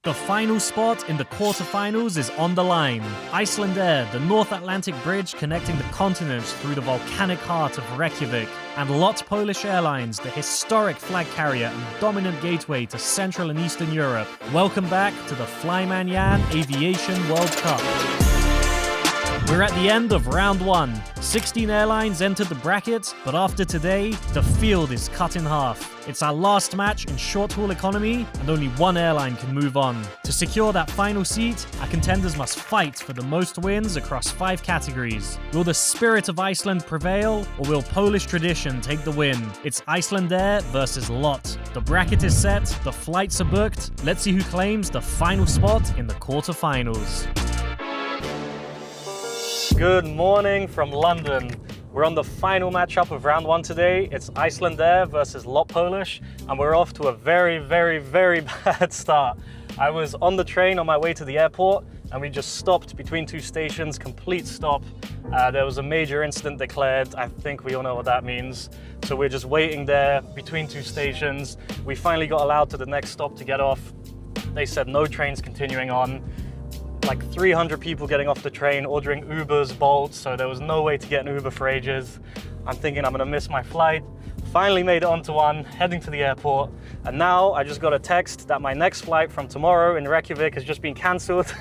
The final spot in the quarterfinals is on the line. Icelandair, the North Atlantic bridge connecting the continents through the volcanic heart of Reykjavik, and LOT Polish Airlines, the historic flag carrier and dominant gateway to Central and Eastern Europe. Welcome back to the Flyman Yann Aviation World Cup. We're at the end of round one. 16 airlines entered the bracket, but after today, the field is cut in half. It's our last match in short-haul economy, and only one airline can move on. To secure that final seat, our contenders must fight for the most wins across 5 categories. Will the spirit of Iceland prevail, or will Polish tradition take the win? It's Icelandair versus LOT. The bracket is set, the flights are booked. Let's see who claims the final spot in the quarterfinals. Good morning from London. We're on the final matchup of round one today. It's Icelandair versus LOT Polish, and we're off to a very bad start. I was on the train on my way to the airport, and we just stopped between 2 stations, complete stop. There was a major incident declared. I think we all know what that means. So we're just waiting there between 2 stations. We finally got allowed to the next stop to get off. They said no trains continuing on. Like 300 people getting off the train, ordering Ubers, Bolts, so there was no way to get an Uber for ages. I'm thinking I'm gonna miss my flight. Finally made it onto one, heading to the airport, and now I just got a text that my next flight from tomorrow in Reykjavik has just been cancelled.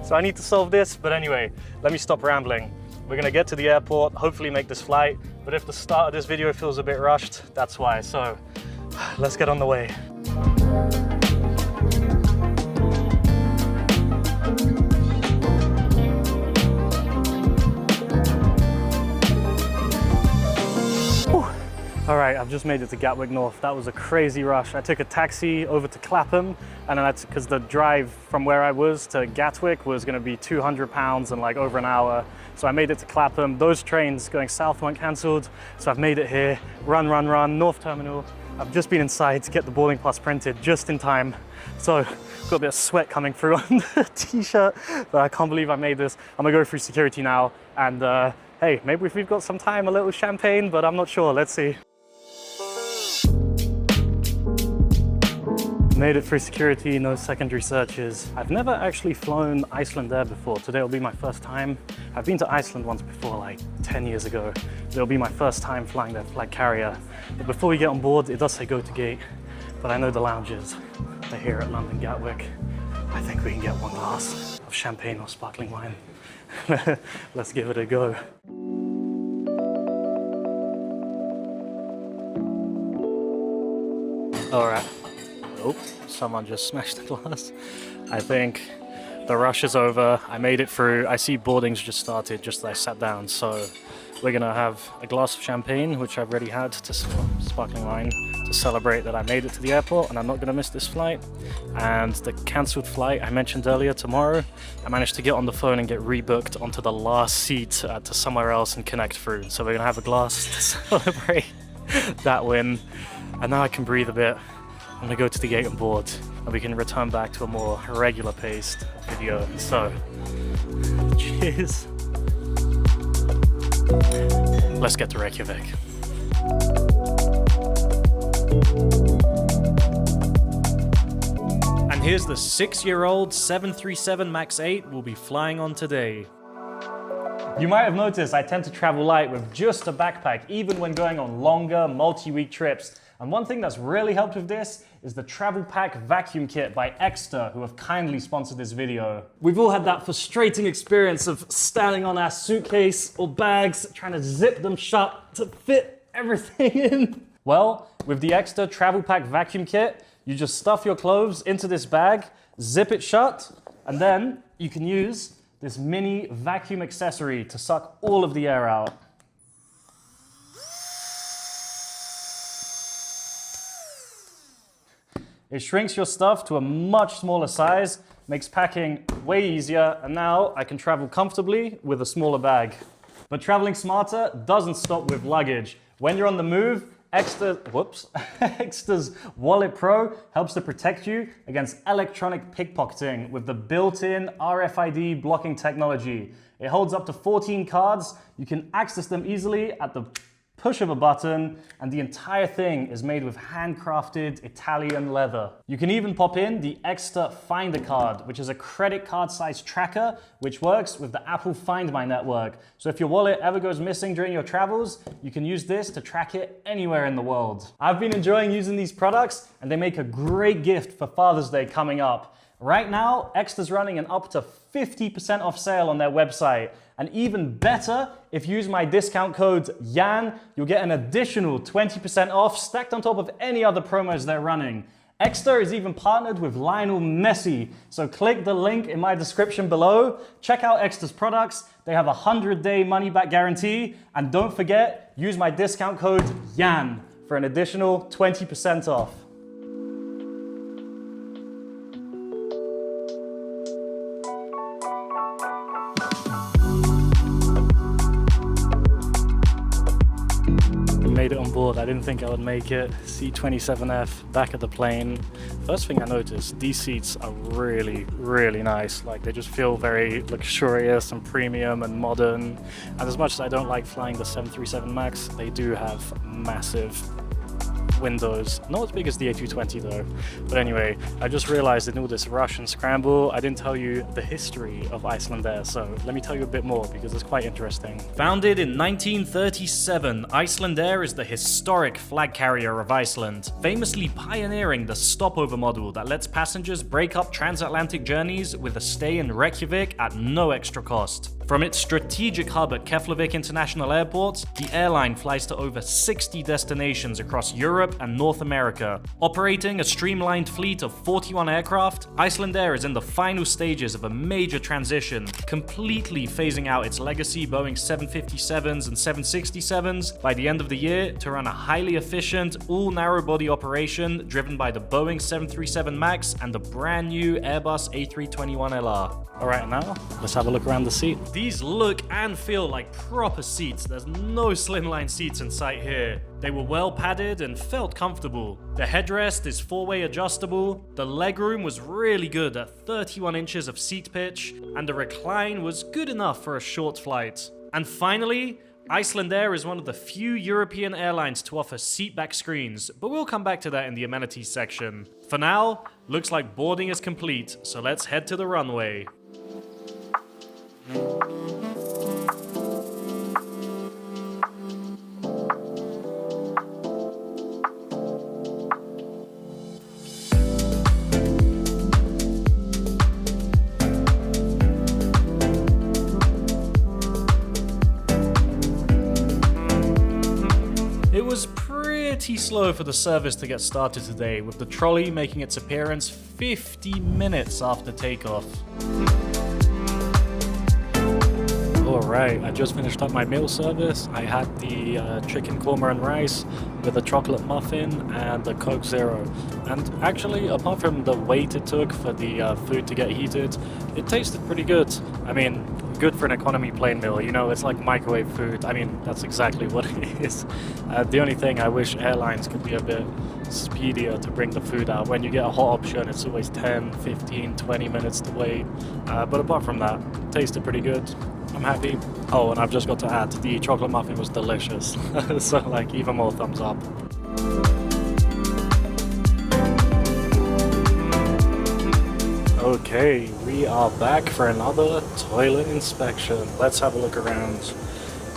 So I need to solve this, but anyway, let me stop rambling. We're gonna get to the airport, hopefully make this flight, but if the start of this video feels a bit rushed, that's why. So let's get on the way. All right, I've just made it to Gatwick North. That was a crazy rush. I took a taxi over to Clapham, and then because the drive from where I was to Gatwick was gonna be £200 and like over an hour. So I made it to Clapham. Those trains going south weren't canceled, so I've made it here. Run, North Terminal. I've just been inside to get the boarding pass printed just in time. So got a bit of sweat coming through on the t-shirt, but I can't believe I made this. I'm gonna go through security now, and hey, maybe if we've got some time, a little champagne, but I'm not sure, let's see. Made it through security, no secondary searches. I've never actually flown Icelandair before. Today will be my first time. I've been to Iceland once before, like 10 years ago. It'll be my first time flying their flag carrier. But before we get on board, it does say go to gate, but I know the lounges. They're here at London Gatwick. I think we can get 1 glass of champagne or sparkling wine. Let's give it a go. All right. Oh, someone just smashed the glass. I think the rush is over. I made it through. I see boardings just started just as I sat down. So we're gonna have a glass of champagne, which I've already had, to sparkling wine, to celebrate that I made it to the airport and I'm not gonna miss this flight. And the cancelled flight I mentioned earlier tomorrow, I managed to get on the phone and get rebooked onto the last seat to somewhere else and connect through. So we're gonna have a glass to celebrate that win. And now I can breathe a bit. I'm gonna go to the gate on board and we can return back to a more regular paced video. So, cheers. Let's get to Reykjavik. And here's the 6-year-old 737 MAX 8 we'll be flying on today. You might have noticed I tend to travel light with just a backpack, even when going on longer, multi-week trips. And one thing that's really helped with this is the Travel Pack Vacuum Kit by Ekster, who have kindly sponsored this video. We've all had that frustrating experience of standing on our suitcase or bags, trying to zip them shut to fit everything in. Well, with the Ekster Travel Pack Vacuum Kit, you just stuff your clothes into this bag, zip it shut, and then you can use this mini vacuum accessory to suck all of the air out. It shrinks your stuff to a much smaller size, makes packing way easier, and now I can travel comfortably with a smaller bag. But traveling smarter doesn't stop with luggage. When you're on the move, Ekster's Wallet Pro helps to protect you against electronic pickpocketing with the built-in RFID blocking technology. It holds up to 14 cards. You can access them easily at the push of a button, and the entire thing is made with handcrafted Italian leather. You can even pop in the Ekster Finder card, which is a credit card sized tracker, which works with the Apple Find My network. So if your wallet ever goes missing during your travels, you can use this to track it anywhere in the world. I've been enjoying using these products, and they make a great gift for Father's Day coming up. Right now, Ekster's running an up to 50% off sale on their website. And even better, if you use my discount code Yann, you'll get an additional 20% off stacked on top of any other promos they're running. Ekster is even partnered with Lionel Messi, so click the link in my description below. Check out Ekster's products. They have a 100-day money-back guarantee. And don't forget, use my discount code Yann for an additional 20% off. Made it on board. I didn't think I would make it. C27F, back of the plane. First thing I noticed, these seats are really, really nice. Like, they just feel very luxurious and premium and modern. And as much as I don't like flying the 737 MAX, they do have massive windows. Not as big as the A220 though. But anyway, I just realized in all this rush and scramble, I didn't tell you the history of Icelandair, so let me tell you a bit more because it's quite interesting. Founded in 1937, Icelandair is the historic flag carrier of Iceland, famously pioneering the stopover model that lets passengers break up transatlantic journeys with a stay in Reykjavik at no extra cost. From its strategic hub at Keflavik International Airport, the airline flies to over 60 destinations across Europe and North America. Operating a streamlined fleet of 41 aircraft, Icelandair is in the final stages of a major transition, completely phasing out its legacy Boeing 757s and 767s by the end of the year to run a highly efficient, all-narrow-body operation driven by the Boeing 737 MAX and the brand new Airbus A321LR. Alright, now let's have a look around the seat. These look and feel like proper seats. There's no slimline seats in sight here. They were well padded and felt comfortable. The headrest is 4-way adjustable. The legroom was really good at 31 inches of seat pitch, and the recline was good enough for a short flight. And finally, Icelandair is one of the few European airlines to offer seatback screens, but we'll come back to that in the amenities section. For now, looks like boarding is complete, so let's head to the runway. It was pretty slow for the service to get started today, with the trolley making its appearance 50 minutes after takeoff. Alright, I just finished up my meal service. I had the chicken korma and rice with a chocolate muffin and a Coke Zero. And actually, apart from the wait it took for the food to get heated, it tasted pretty good. I mean, good for an economy plane meal, you know, it's like microwave food. I mean, that's exactly what it is. The only thing, I wish airlines could be a bit speedier to bring the food out. When you get a hot option, it's always 10, 15, 20 minutes to wait. But apart from that, it tasted pretty good. I'm happy. Oh, and I've just got to add, the chocolate muffin was delicious. So, like, even more thumbs up. Okay, we are back for another toilet inspection. Let's have a look around.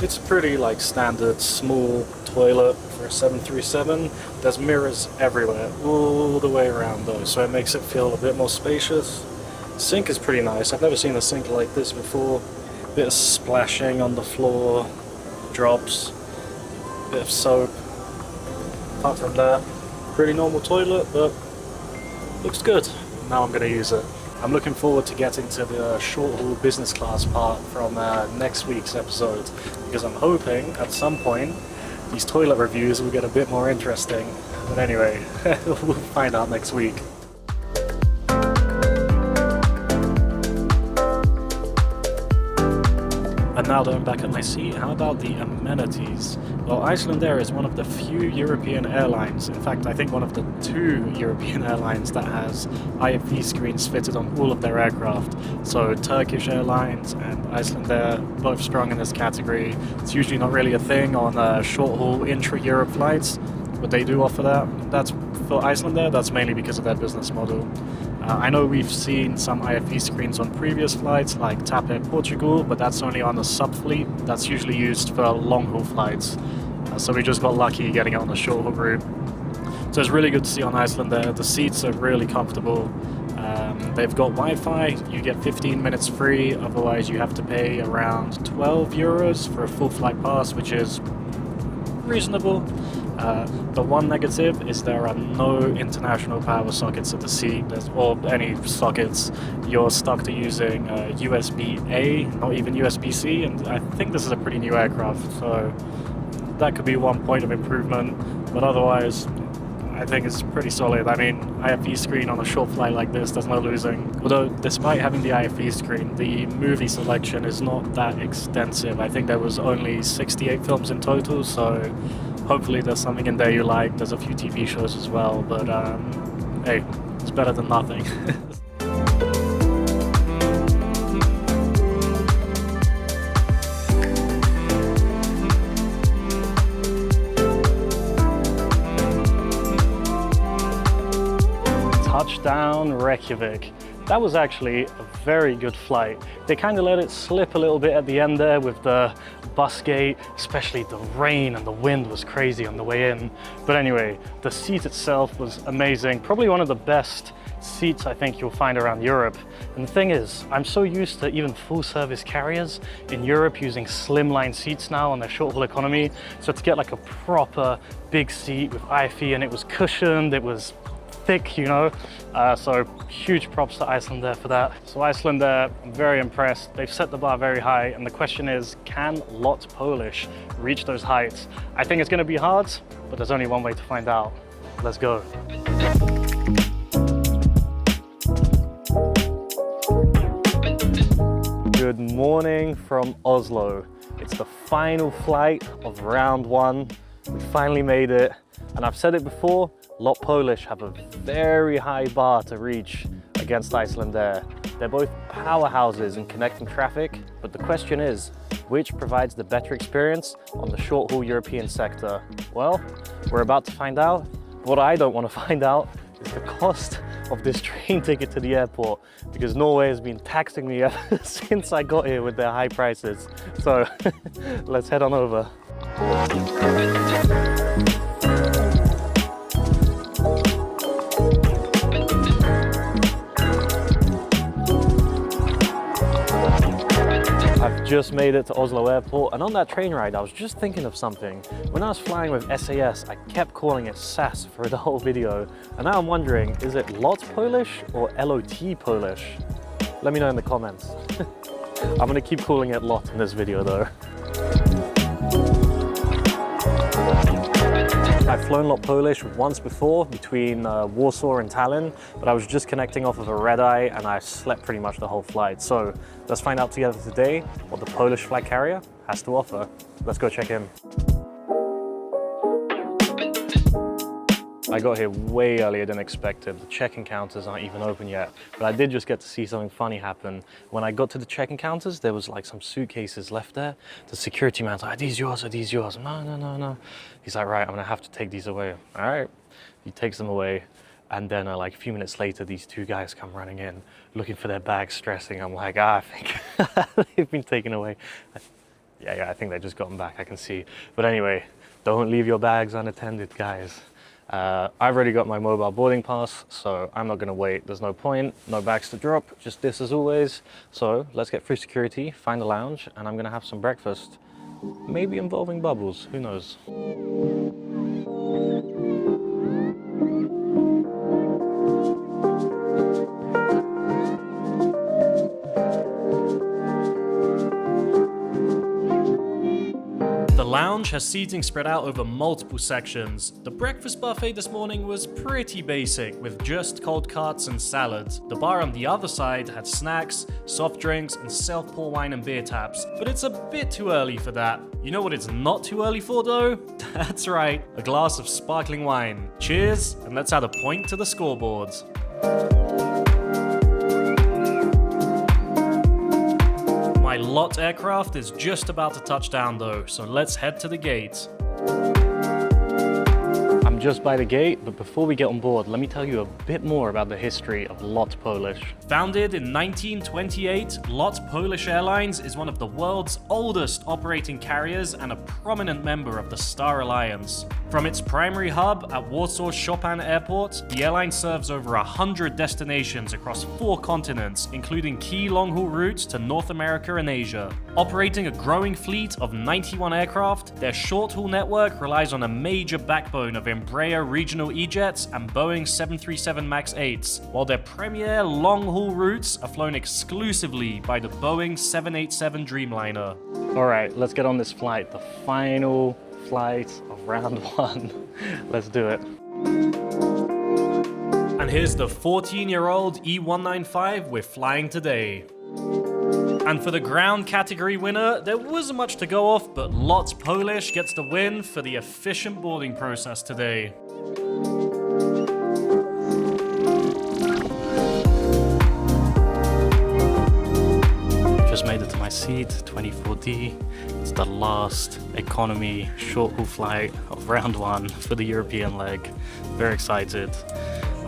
It's pretty, like, standard small toilet for a 737. There's mirrors everywhere, all the way around though, so it makes it feel a bit more spacious. Sink is pretty nice. I've never seen a sink like this before. Bit of splashing on the floor, drops, bit of soap. Apart from that, pretty normal toilet, but looks good. Now I'm going to use it. I'm looking forward to getting to the short-haul business class part from next week's episode, because I'm hoping at some point these toilet reviews will get a bit more interesting. But anyway, we'll find out next week. now that I'm back at my seat, how about the amenities? Well, Icelandair is one of the few European airlines, in fact I think one of the 2 European airlines that has IFE screens fitted on all of their aircraft. So Turkish Airlines and Icelandair, both strong in this category. It's usually not really a thing on short-haul intra-Europe flights, but they do offer that. That's for Icelandair, that's mainly because of their business model. I know we've seen some IFE screens on previous flights like TAP Air Portugal, but that's only on a sub-fleet. That's usually used for long-haul flights. So we just got lucky getting it on the short-haul route. So it's really good to see on Icelandair. The seats are really comfortable. They've got Wi-Fi, you get 15 minutes free, otherwise you have to pay around 12 euros for a full flight pass, which is reasonable. The one negative is there are no international power sockets at the seat, or any sockets. You're stuck to using USB-A, not even USB-C, and I think this is a pretty new aircraft, so that could be one point of improvement, but otherwise I think it's pretty solid. I mean, IFE screen on a short flight like this, there's no losing. Although, despite having the IFE screen, the movie selection is not that extensive. I think there was only 68 films in total, so hopefully there's something in there you like. There's a few TV shows as well, but hey, it's better than nothing. Touchdown Reykjavik. That was actually a very good flight. They kind of let it slip a little bit at the end there with the bus gate, especially the rain and the wind was crazy on the way in. But anyway, the seat itself was amazing. Probably one of the best seats I think you'll find around Europe. And the thing is, I'm so used to even full service carriers in Europe using slimline seats now on their short haul economy. So to get like a proper big seat with IFE, and it was cushioned, it was thick, you know, so huge props to Icelandair for that. So Icelandair, I'm very impressed. They've set the bar very high, and the question is, can LOT Polish reach those heights? I think it's going to be hard, but there's only one way to find out. Let's go. Good morning from Oslo. It's the final flight of round 1. We finally made it, and I've said it before, LOT Polish have a very high bar to reach against Icelandair. They're both powerhouses in connecting traffic, but the question is, which provides the better experience on the short-haul European sector? Well, we're about to find out. What I don't want to find out is the cost of this train ticket to the airport, because Norway has been taxing me ever since I got here with their high prices. So let's head on over. I've just made it to Oslo Airport, and on that train ride I was just thinking of something. When I was flying with SAS, I kept calling it SAS for the whole video, and now I'm wondering, is it LOT Polish or LOT Polish? Let me know in the comments. I'm gonna keep calling it LOT in this video though. I've flown LOT Polish once before between Warsaw and Tallinn, but I was just connecting off of a red-eye and I slept pretty much the whole flight. So let's find out together today what the Polish flag carrier has to offer. Let's go check in. I got here way earlier than expected. The check-in counters aren't even open yet, but I did just get to see something funny happen. When I got to the check-in counters, there was like some suitcases left there. The security man's like, are these yours? Are these yours? No, no, no, no. He's like, right, I'm gonna have to take these away. All right, he takes them away. And then like a few minutes later, these 2 guys come running in, looking for their bags, stressing. I'm like, I think they've been taken away. Yeah, I think they just got them back, I can see. But anyway, don't leave your bags unattended, guys. I've already got my mobile boarding pass, so I'm not gonna wait. There's no point, no bags to drop, just this as always. So let's get through security, find a lounge, and I'm gonna have some breakfast. Maybe involving bubbles, who knows? The lounge lounge has seating spread out over multiple sections. The breakfast buffet this morning was pretty basic, with just cold cuts and salads. The bar on the other side had snacks, soft drinks, and self-pour wine and beer taps, but it's a bit too early for that. You know what it's not too early for though? That's right, a glass of sparkling wine. Cheers, and let's add a point to the scoreboard. My LOT aircraft is just about to touch down though, so let's head to the gate. I'm just by the gate, but before we get on board, let me tell you a bit more about the history of LOT Polish. Founded in 1928, LOT Polish Airlines is one of the world's oldest operating carriers and a prominent member of the Star Alliance. From its primary hub at Warsaw Chopin Airport, the airline serves over 100 destinations across 4 continents, including key long-haul routes to North America and Asia. Operating a growing fleet of 91 aircraft, their short-haul network relies on a major backbone of Embraer regional E-jets and Boeing 737 MAX 8s, while their premier long-haul routes are flown exclusively by the Boeing 787 Dreamliner. Alright, let's get on this flight, the final flight of round 1. Let's do it. And here's the 14-year-old E195 we're flying today. And for the ground category winner, there wasn't much to go off, but LOT Polish gets the win for the efficient boarding process today. Just made it to my seat, 24D. It's the last economy short-haul flight of round 1 for the European leg. Very excited.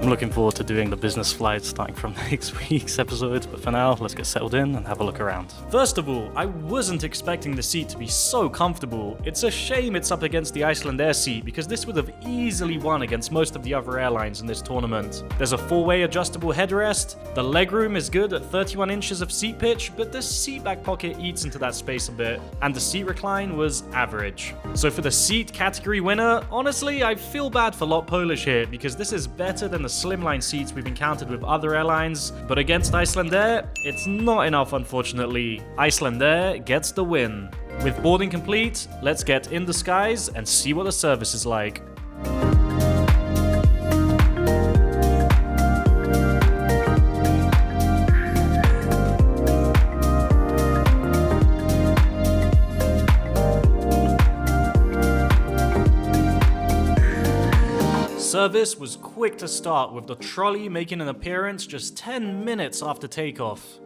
I'm looking forward to doing the business flights starting from next week's episode, but for now, let's get settled in and have a look around. First of all, I wasn't expecting the seat to be so comfortable. It's a shame it's up against the Icelandair seat, because this would have easily won against most of the other airlines in this tournament. There's a 4-way adjustable headrest, the legroom is good at 31 inches of seat pitch, but the seat back pocket eats into that space a bit, and the seat recline was average. So for the seat category winner, honestly, I feel bad for LOT Polish here, because this is better than the slimline seats we've encountered with other airlines, but against Icelandair, it's not enough unfortunately. Icelandair gets the win. With boarding complete, let's get in the skies and see what the service is like. Service was quick to start, with the trolley making an appearance just 10 minutes after takeoff.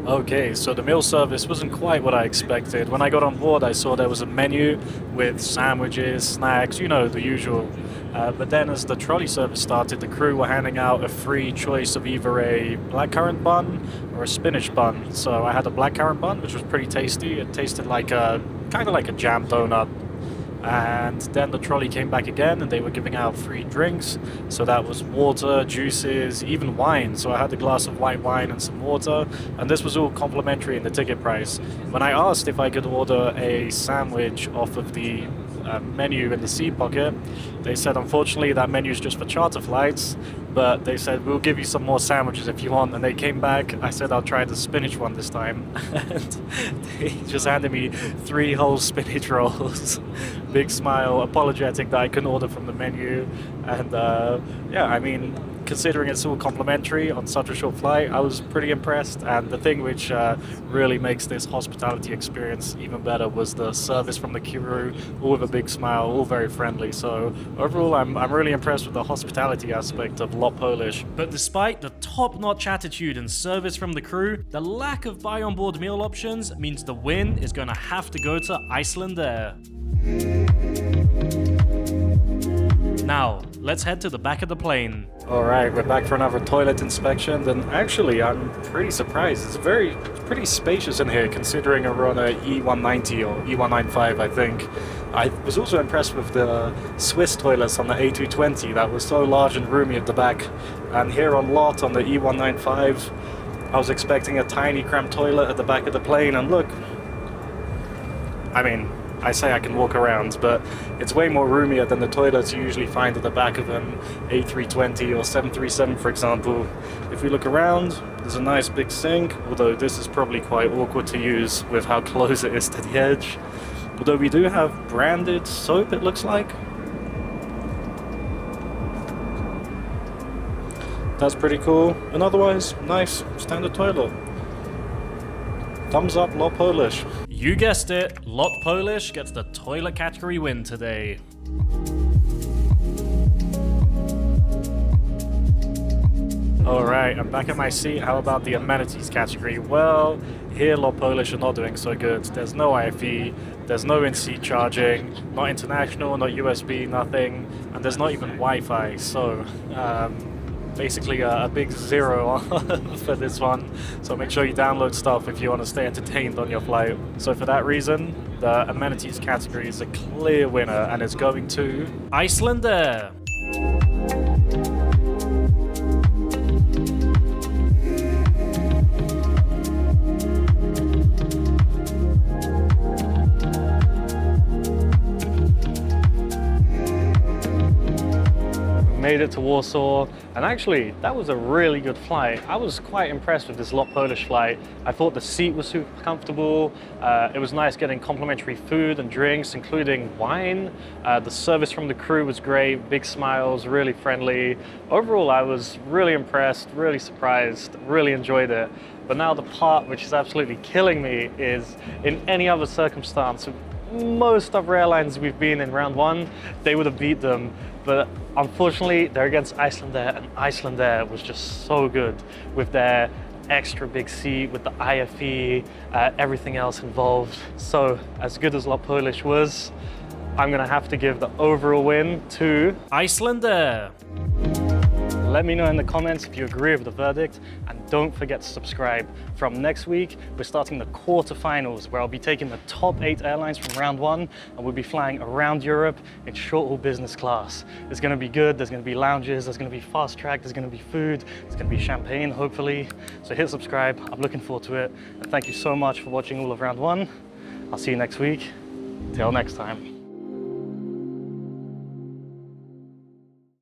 Okay, so the meal service wasn't quite what I expected. When I got on board, I saw there was a menu with sandwiches, snacks, you know, the usual. But then as the trolley service started, the crew were handing out a free choice of either a blackcurrant bun or a spinach bun. So I had a blackcurrant bun, which was pretty tasty. It tasted like kind of like a jam donut. And then the trolley came back again and they were giving out free drinks. So that was water, juices, even wine. So I had a glass of white wine and some water, and this was all complimentary in the ticket price. When I asked if I could order a sandwich off of the menu in the seat pocket, they said unfortunately that menu is just for charter flights, but they said we'll give you some more sandwiches if you want. And they came back. I said I'll try the spinach one this time, and they just handed me 3 whole spinach rolls. Big smile, apologetic that I couldn't order from the menu. And yeah, I mean, considering it's all complimentary on such a short flight, I was pretty impressed. And the thing which really makes this hospitality experience even better was the service from the crew, all with a big smile, all very friendly. So overall, I'm really impressed with the hospitality aspect of LOT Polish. But despite the top-notch attitude and service from the crew, the lack of buy-on-board meal options means the win is going to have to go to Icelandair. Now, let's head to the back of the plane. Alright, we're back for another toilet inspection, and actually I'm pretty surprised. It's pretty spacious in here, considering we're on a E190 or E195, I think. I was also impressed with the Swiss toilets on the A220 that was so large and roomy at the back. And here on LOT, on the E195, I was expecting a tiny cramped toilet at the back of the plane, and look, I mean, I say I can walk around, but it's way more roomier than the toilets you usually find at the back of an A320 or 737, for example. If we look around, there's a nice big sink, although this is probably quite awkward to use with how close it is to the edge. Although we do have branded soap, it looks like. That's pretty cool, and otherwise, nice, standard toilet. Thumbs up, LOT Polish. You guessed it, LOT Polish gets the toilet category win today. Alright, I'm back at my seat. How about the amenities category? Well, here LOT Polish are not doing so good. There's no IFE, there's no in-seat charging, not international, not USB, nothing, and there's not even Wi-Fi, so basically a big zero for this one. So make sure you download stuff if you want to stay entertained on your flight. So for that reason, the amenities category is a clear winner and it's going to Icelandair. Made it to Warsaw, and actually that was a really good flight. I was quite impressed with this LOT Polish flight. I thought the seat was super comfortable. It was nice getting complimentary food and drinks, including wine. The service from the crew was great, big smiles, really friendly. Overall, I was really impressed, really surprised, really enjoyed it. But now the part which is absolutely killing me is, in any other circumstance, most other airlines we've been in round one, they would have beat them. But unfortunately, they're against Icelandair, and Icelandair was just so good with their extra big seat, with the IFE, everything else involved. So as good as LOT Polish was, I'm gonna have to give the overall win to Icelandair. Let me know in the comments if you agree with the verdict, and don't forget to subscribe. From next week, we're starting the quarterfinals, where I'll be taking the top 8 airlines from round one, and we'll be flying around Europe in short-haul business class. It's gonna be good, there's gonna be lounges, there's gonna be fast track, there's gonna be food, there's gonna be champagne, hopefully. So hit subscribe, I'm looking forward to it. And thank you so much for watching all of round one. I'll see you next week. Till next time.